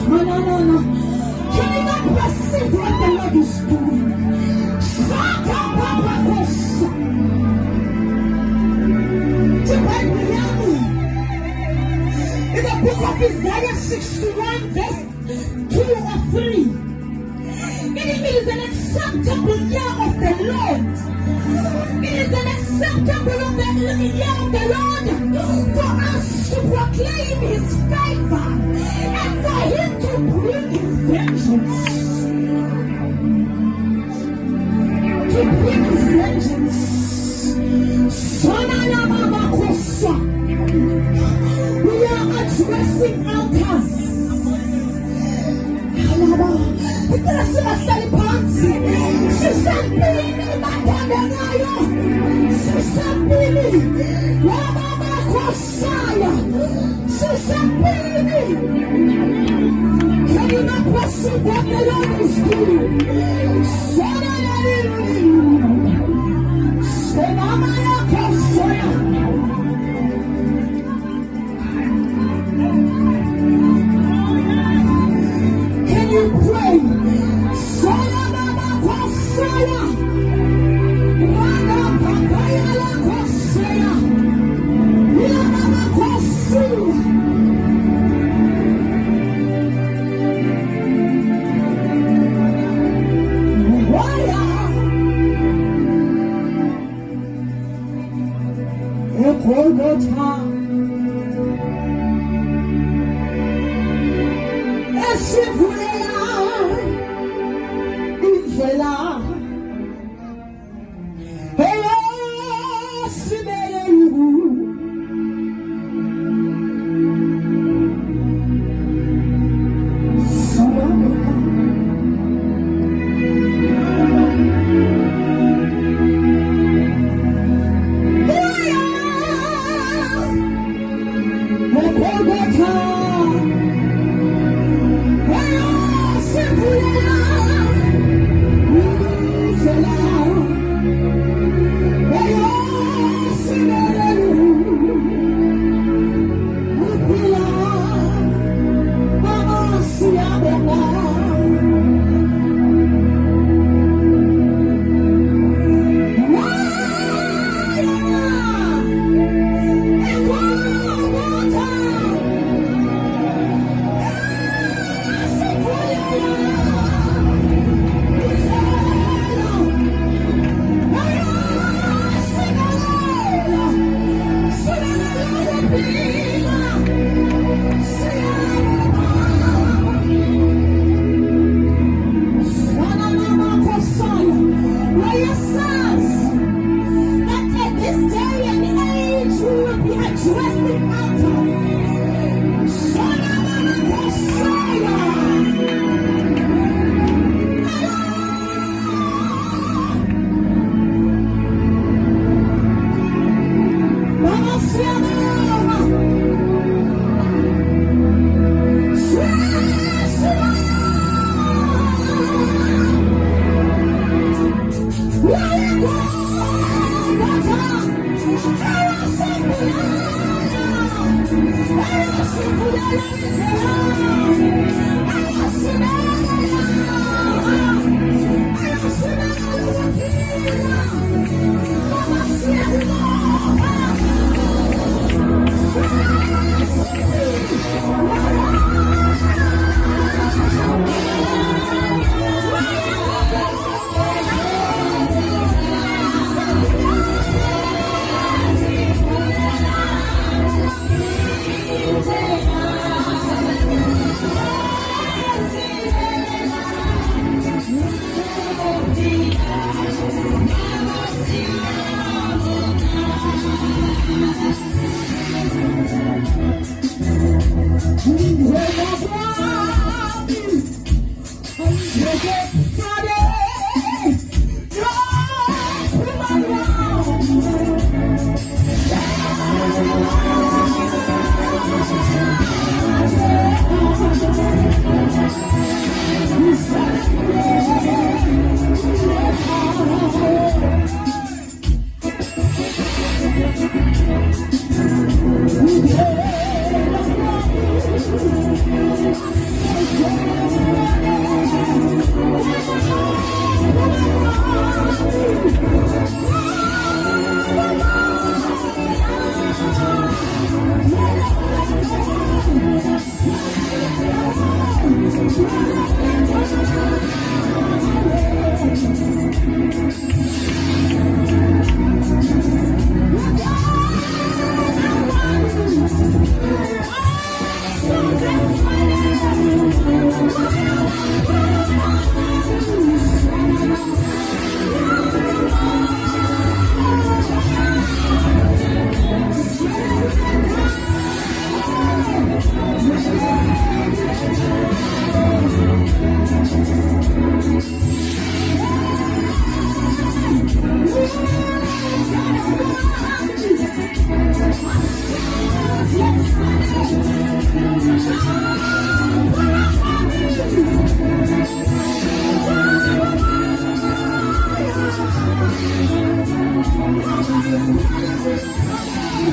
No. Can you not perceive what the Lord is doing? In the book of Isaiah 61, verse 2 or 3, it is an acceptable year of the Lord. It is an acceptable year of the Lord for us to proclaim His favor and for Him to bring His vengeance. To bring His vengeance. We are addressing altars. People are still selling parts. She said, Billy, my Pandanayo. She said, Billy, Mama Kosaya. She said, Billy. Can you not perceive what the Lord is doing? Mama Kosaya. Can you pray?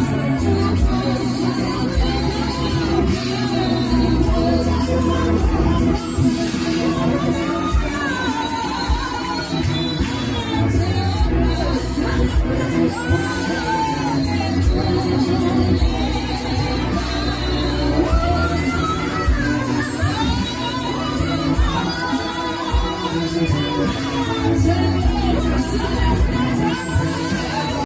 Thank you.